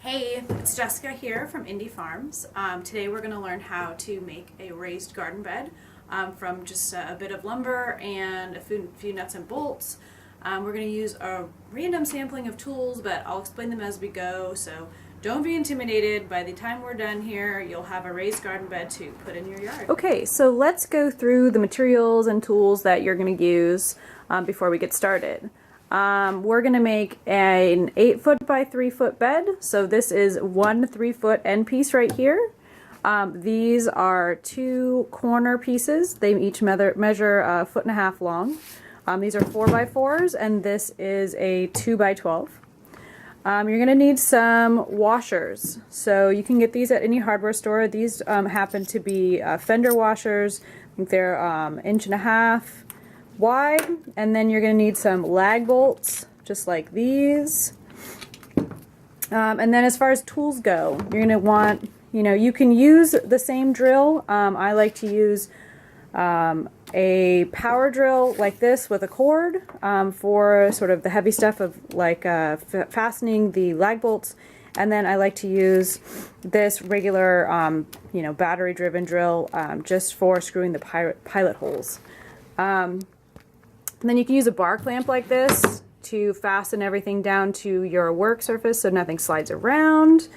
Hey, it's Jessica here from Indie Farms. Today we're going to learn how to make a raised garden bed from just a bit of lumber and a few nuts and bolts. We're going to use a random sampling of tools, but I'll explain them as we go, so don't be intimidated. By the time we're done here, you'll have a raised garden bed to put in your yard. Okay, so let's go through the materials and tools that you're going to use before we get started. We're going to make an 8-foot by 3-foot bed. So this is one 3-foot end piece right here. These are 2 corner pieces. They each measure 1.5 feet long. These are 4x4s, and this is a 2x12. You're going to need some washers. So you can get these at any hardware store. These happen to be Fender washers. I think they're 1.5 inches wide, and then you're going to need some lag bolts just like these, and then as far as tools go, you're going to want, you can use the same drill. I like to use a power drill like this with a cord for sort of the heavy stuff of like fastening the lag bolts, and then I like to use this regular battery driven drill just for screwing the pilot holes. And then you can use a bar clamp like this to fasten everything down to your work surface so nothing slides around.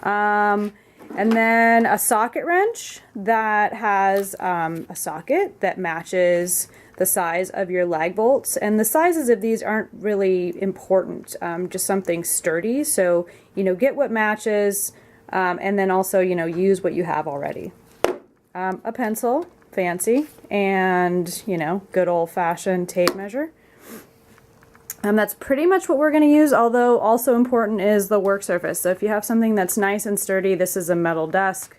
And then a socket wrench that has a socket that matches the size of your lag bolts. And the sizes of these aren't really important, just something sturdy. So, get what matches, and then also, use what you have already. A pencil. Fancy, and good old-fashioned tape measure. That's pretty much what we're going to use, although also important is the work surface. So if you have something that's nice and sturdy, this is a metal desk,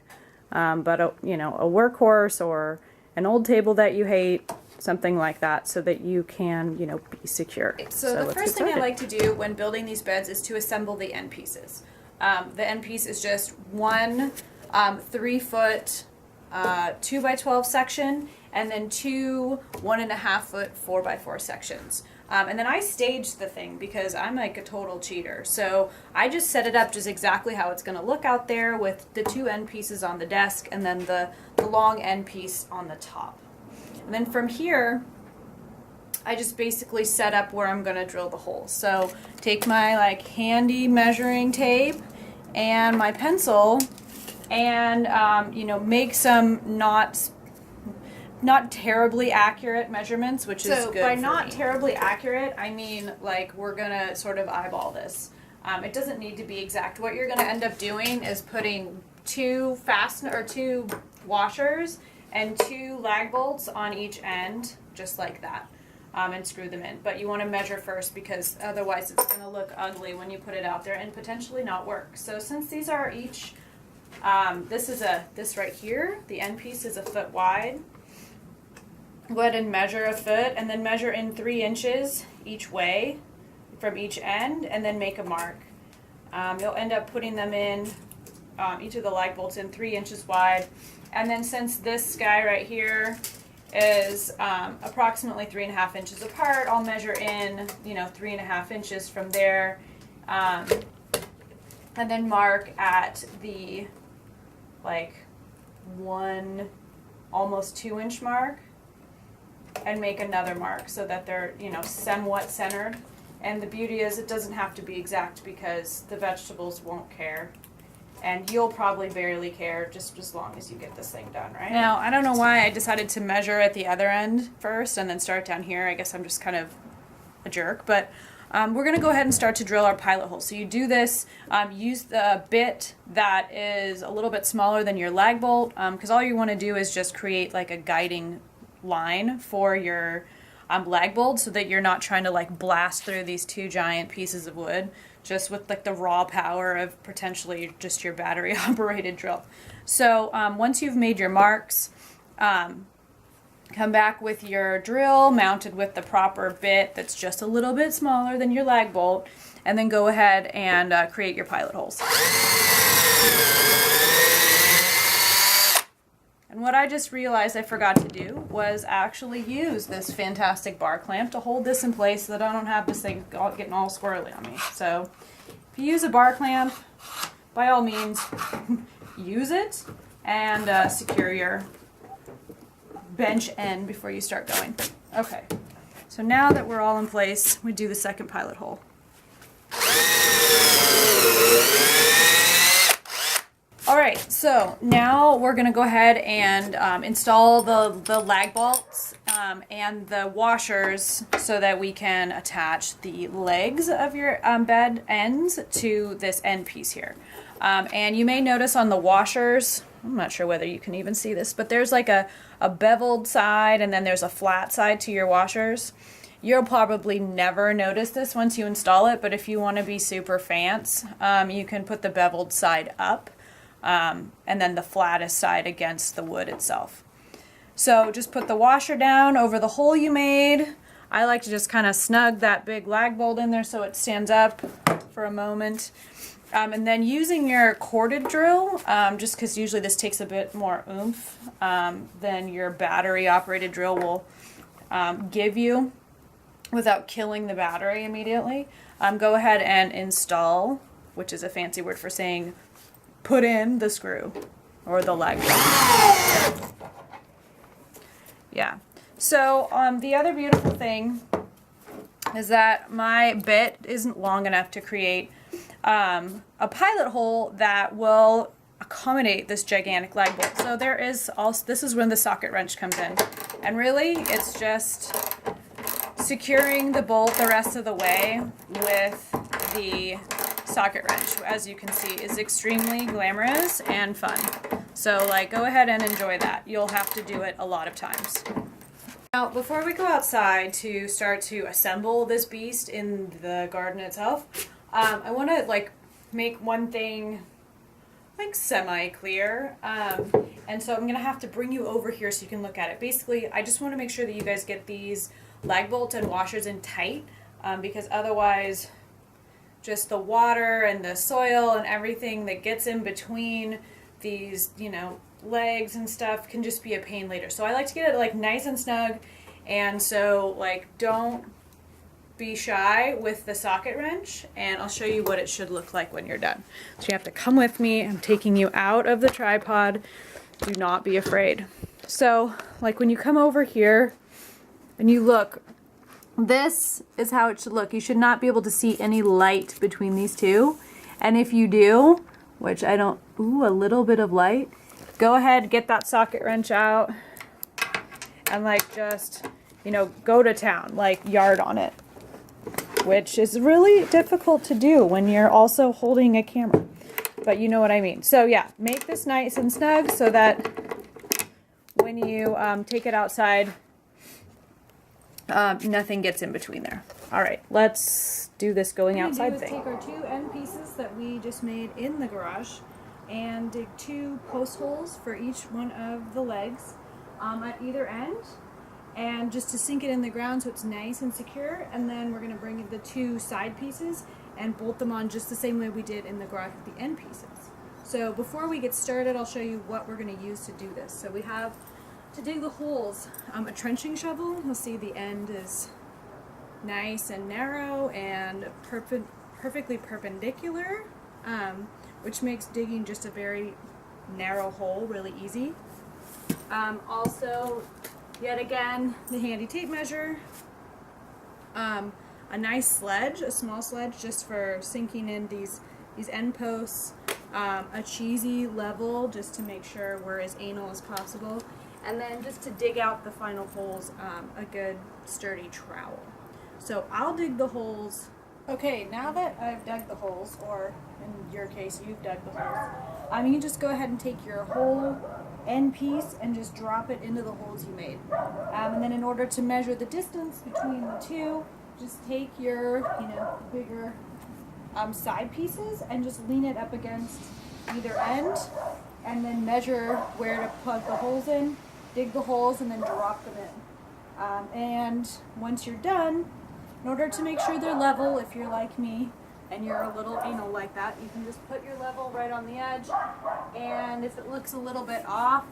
but a workhorse or an old table that you hate, something like that, so that you can be secure. So the first thing I like to do when building these beds is to assemble the end pieces. The end piece is just one 3-foot 2x12 section, and then 2 1.5-foot 4x4 sections. And then I staged the thing because I'm like a total cheater. So I just set it up just exactly how it's going to look out there with the 2 end pieces on the desk and then the long end piece on the top. And then from here, I just basically set up where I'm going to drill the holes. So take my handy measuring tape and my pencil, and make some not terribly accurate measurements, which is good. So by not terribly accurate, I mean we're gonna sort of eyeball this. It doesn't need to be exact. What you're gonna end up doing is putting 2 washers and 2 lag bolts on each end, just like that, and screw them in. But you want to measure first because otherwise it's gonna look ugly when you put it out there and potentially not work. So since these are each this right here, the end piece is 1 foot wide. Go ahead and measure 1 foot, and then measure in 3 inches each way from each end, and then make a mark. You'll end up putting them in, each of the lag bolts in 3 inches wide. And then since this guy right here is approximately 3.5 inches apart, I'll measure in 3.5 inches from there, and then mark at the almost 2-inch mark, and make another mark so that they're somewhat centered. And the beauty is it doesn't have to be exact because the vegetables won't care, and you'll probably barely care, just as long as you get this thing done, right? Now, I don't know why I decided to measure at the other end first and then start down here. I guess I'm just kind of a jerk, but we're going to go ahead and start to drill our pilot hole. So you do this, use the bit that is a little bit smaller than your lag bolt, because all you want to do is just create a guiding line for your lag bolt so that you're not trying to blast through these 2 giant pieces of wood just with the raw power of potentially just your battery operated drill. So once you've made your marks, come back with your drill mounted with the proper bit that's just a little bit smaller than your lag bolt, and then go ahead and create your pilot holes. And what I just realized I forgot to do was actually use this fantastic bar clamp to hold this in place so that I don't have this thing getting all squirrely on me. So if you use a bar clamp, by all means, use it and secure your bench end before you start going. Okay, so now that we're all in place, we do the second pilot hole. All right, so now we're gonna go ahead and install the lag bolts and the washers so that we can attach the legs of your bed ends to this end piece here. And you may notice on the washers, I'm not sure whether you can even see this, but there's like a beveled side and then there's a flat side to your washers. You'll probably never notice this once you install it, but if you want to be super fancy, you can put the beveled side up and then the flattest side against the wood itself. So just put the washer down over the hole you made. I like to just kind of snug that big lag bolt in there so it stands up for a moment. And then using your corded drill, just because usually this takes a bit more oomph than your battery operated drill will give you without killing the battery immediately. Go ahead and install, which is a fancy word for saying put in the screw or the lag bolt. Yeah. So the other beautiful thing is that my bit isn't long enough to create a pilot hole that will accommodate this gigantic lag bolt. So there is also, this is when the socket wrench comes in. And really, it's just securing the bolt the rest of the way with the socket wrench, as you can see, is extremely glamorous and fun. So like, go ahead and enjoy that. You'll have to do it a lot of times. Now, before we go outside to start to assemble this beast in the garden itself, I want to like make one thing like semi-clear, and so I'm going to have to bring you over here so you can look at it. Basically, I just want to make sure that you guys get these lag bolts and washers in tight, because otherwise just the water and the soil and everything that gets in between these, you know, legs and stuff can just be a pain later. So I like to get it like nice and snug, and so like don't be shy with the socket wrench, and I'll show you what it should look like when you're done. So you have to come with me. I'm taking you out of the tripod. Do not be afraid. So like when you come over here and you look, this is how it should look. You should not be able to see any light between these two. And if you do, which I don't, ooh, a little bit of light, go ahead, get that socket wrench out and like just, you know, go to town, like yard on it, which is really difficult to do when you're also holding a camera, but you know what I mean. So yeah, make this nice and snug so that when you take it outside, nothing gets in between there. All right, let's do this going outside thing. Take our two end pieces that we just made in the garage and dig 2 post holes for each one of the legs at either end, and just to sink it in the ground so it's nice and secure. And then we're going to bring in the 2 side pieces and bolt them on just the same way we did in the garage with the end pieces. So before we get started, I'll show you what we're going to use to do this. So we have to dig the holes a trenching shovel. You'll see the end is nice and narrow and perfectly perpendicular, which makes digging just a very narrow hole really easy. Also, yet again, the handy tape measure, a nice sledge, a small sledge just for sinking in these end posts, a cheesy level just to make sure we're as anal as possible, and then just to dig out the final holes, a good sturdy trowel. So I'll dig the holes. Okay, now that I've dug the holes, or in your case, you've dug the holes, you can just go ahead and take your whole end piece and just drop it into the holes you made. And then in order to measure the distance between the two, just take your, you know, bigger side pieces and just lean it up against either end, and then measure where to plug the holes in, dig the holes, and then drop them in. And once you're done, in order to make sure they're level, if you're like me and you're a little anal like that, you can just put your level right on the edge, and if it looks a little bit off,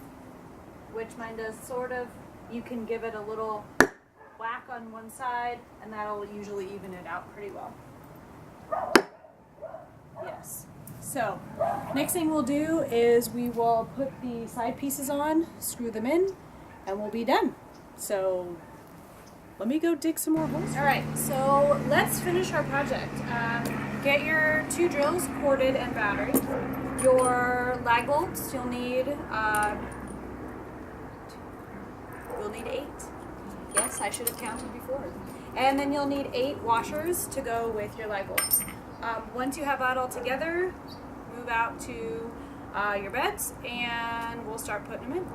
which mine does sort of, you can give it a little whack on one side, and that'll usually even it out pretty well. Yes. So, next thing we'll do is we will put the side pieces on, screw them in, and we'll be done. So, let me go dig some more holes. Alright, so let's finish our project. Get your 2 drills corded and battered. Your lag bolts, you'll need 8. Yes, I should have counted before. And then you'll need 8 washers to go with your lag bolts. Once you have that all together, move out to your beds and we'll start putting them in.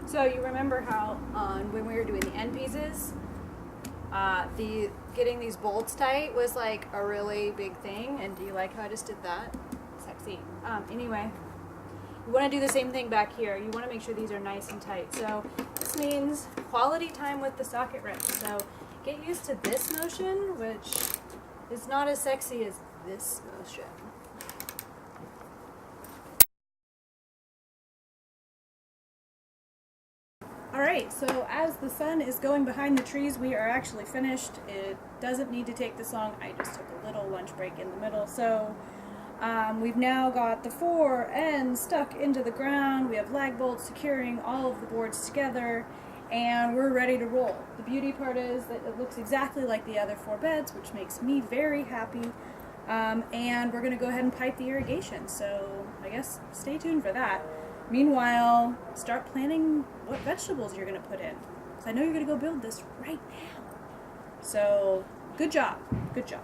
So you remember how when we were doing the end pieces, getting these bolts tight was like a really big thing, and do you like how I just did that? Sexy. Anyway, you want to do the same thing back here. You want to make sure these are nice and tight. So this means quality time with the socket wrench. So get used to this motion, which is not as sexy as this motion. Alright, so as the sun is going behind the trees, we are actually finished. It doesn't need to take this long. I just took a little lunch break in the middle. So we've now got the 4 ends stuck into the ground. We have lag bolts securing all of the boards together, and we're ready to roll. The beauty part is that it looks exactly like the other 4 beds, which makes me very happy. And we're going to go ahead and pipe the irrigation. So I guess stay tuned for that. Meanwhile, start planning what vegetables you're going to put in. Because I know you're going to go build this right now. So, good job. Good job.